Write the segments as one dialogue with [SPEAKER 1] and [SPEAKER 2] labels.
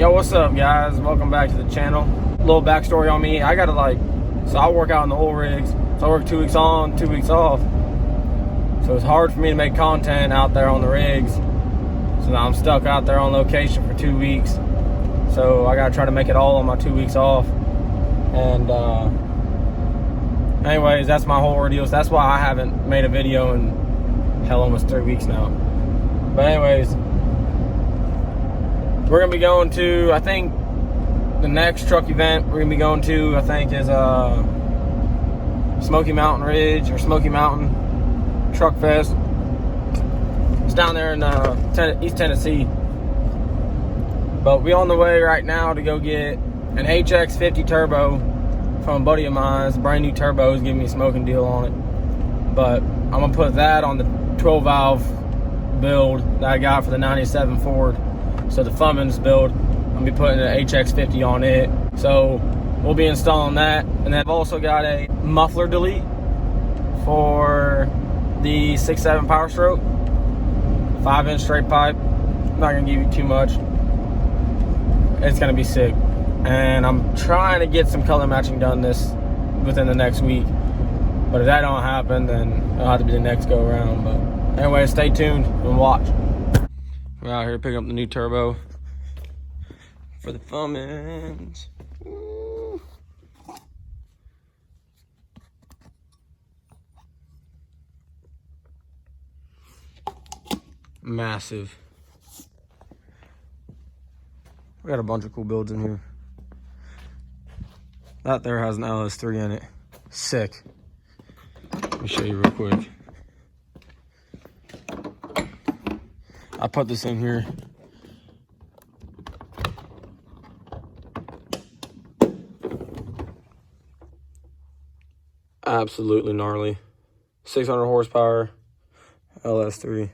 [SPEAKER 1] Yo, what's up, guys? Welcome back to the channel. A little backstory on me. I gotta so I work out in the oil rigs. So I work 2 weeks on, 2 weeks off. So it's hard for me to make content out there on the rigs. So now I'm stuck out there on location for 2 weeks. So I gotta try to make it all on my 2 weeks off. And anyways, that's my whole ordeal. So that's why I haven't made a video in hell almost 3 weeks now. But anyways, we're gonna be going to, I think the next truck event we're gonna be going to, I think, is Smoky Mountain Ridge or Smoky Mountain Truck Fest. It's down there in East Tennessee. But we're on the way right now to go get an HX50 turbo from a buddy of mine. It's a brand new turbo. He's giving me a smoking deal on it. But I'm gonna put that on the 12 valve build that I got for the 97 Ford. So the cummins build, I'm gonna be putting an HX50 on it. So we'll be installing that. And then I've also got a muffler delete for the 6.7 Powerstroke, 5-inch straight pipe. I'm not gonna give you too much. It's gonna be sick. And I'm trying to get some color matching done within the next week. But if that don't happen, then it'll have to be the next go around. But anyway, stay tuned and watch. We're out here picking up the new turbo for the cummins. Massive. We got a bunch of cool builds in here. That there has an LS3 in it. Sick. Let me show you real quick. I put this in here. Absolutely gnarly. 600 horsepower, LS3.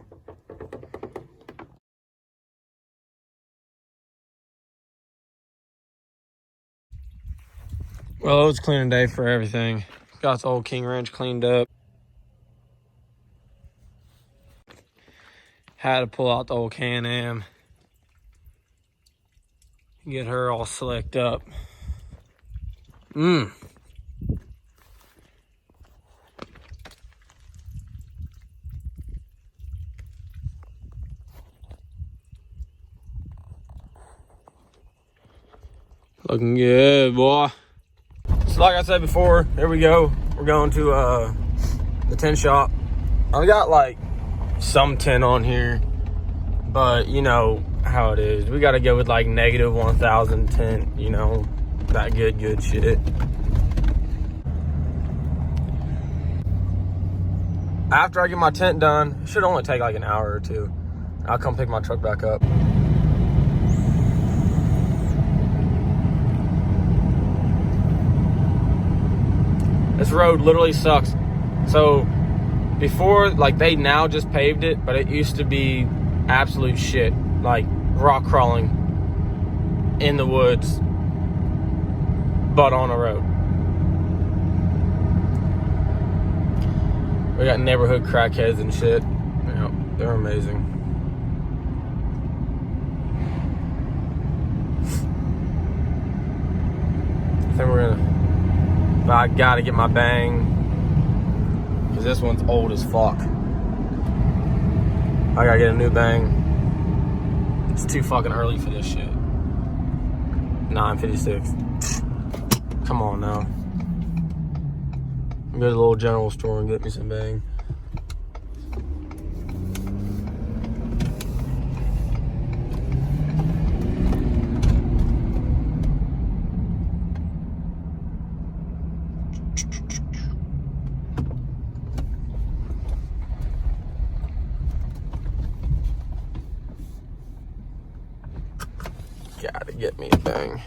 [SPEAKER 1] Well, it was cleaning day for everything. Got the old King wrench cleaned up. Had to pull out the old Can Am. Get her all slicked up. Looking good, boy. So like I said before, here we go. We're going to the tint shop. I got some tint on here, but you know how it is. We got to go with negative 1,000 tint, you know, that good shit. After I get my tint done, it should only take an hour or two. I'll come pick my truck back up. This road literally sucks. So before, they now just paved it, but it used to be absolute shit, rock crawling in the woods, but on a road. We got neighborhood crackheads and shit. Yeah, they're amazing. I think we're gonna, but I gotta get my bang, because this one's old as fuck. I gotta get a new bang. It's too fucking early for this shit. 9:56. Come on now. Go to the little general store and get me some bang. Gotta get me a bang.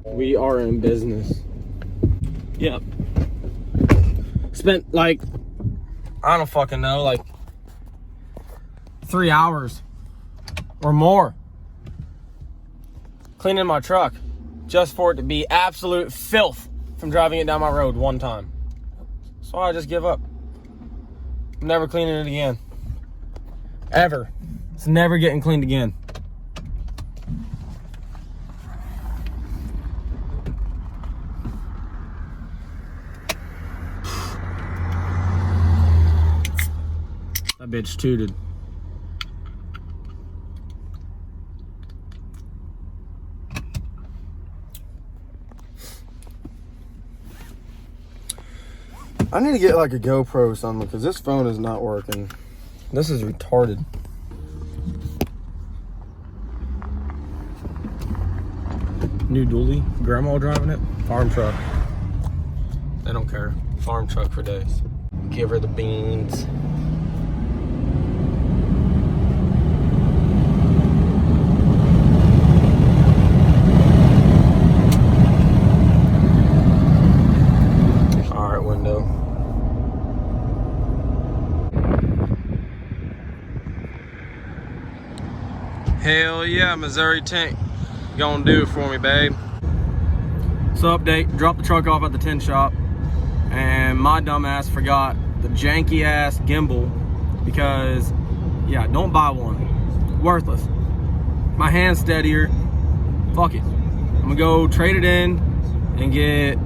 [SPEAKER 1] We are in business. Yep. Spent I don't fucking know, 3 hours or more cleaning my truck just for it to be absolute filth from driving it down my road one time. So I just give up. I'm never cleaning it again. Ever. It's never getting cleaned again. That bitch tooted. I need to get like a GoPro or something because this phone is not working. This is retarded. New dually. Grandma driving it. Farm truck. They don't care. Farm truck for days. Give her the beans. All right, window. Hell yeah, Missouri Tank. Gonna do it for me, babe. So update, dropped the truck off at the tint shop and my dumbass forgot the janky ass gimbal because, yeah, don't buy one. Worthless. My hand's steadier. Fuck it. I'm gonna go trade it in and get,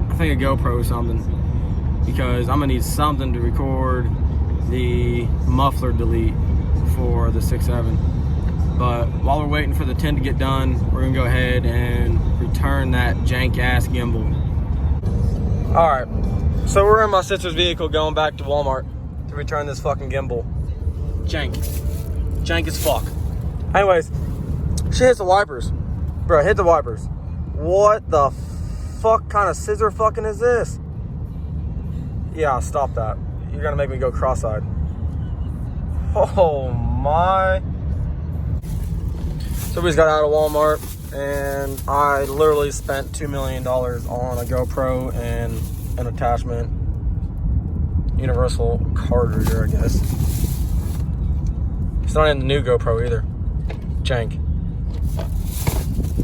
[SPEAKER 1] I think, a GoPro or something because I'm gonna need something to record the muffler delete for the 6.7. But while we're waiting for the tint to get done, we're gonna go ahead and return that jank ass gimbal. All right, so we're in my sister's vehicle going back to Walmart to return this fucking gimbal. Jank as fuck. Anyways, she hits the wipers. Bro, hit the wipers. What the fuck kind of scissor fucking is this? Yeah, stop that. You're gonna make me go cross-eyed. Oh my. So we just got out of Walmart and I literally spent $2 million on a GoPro and an attachment. Universal card reader, I guess. It's not in the new GoPro either. Jank.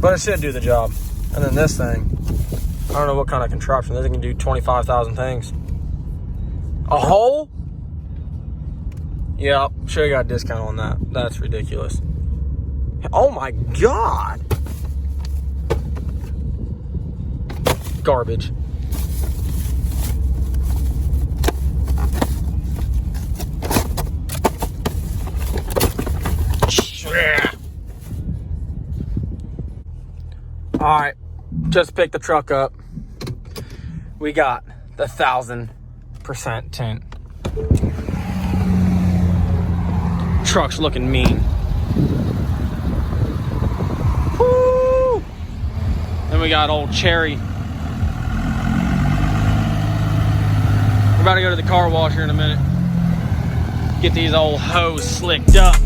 [SPEAKER 1] But it should do the job. And then this thing, I don't know what kind of contraption. This thing can do 25,000 things. A hole? Yeah, should have got a discount on that. That's ridiculous. Oh my God. Garbage. All right, just picked the truck up. We got the 1000% tint. Truck's looking mean. Woo! Then we got old Cherry. We're about to go to the car wash here in a minute. Get these old hoes slicked up.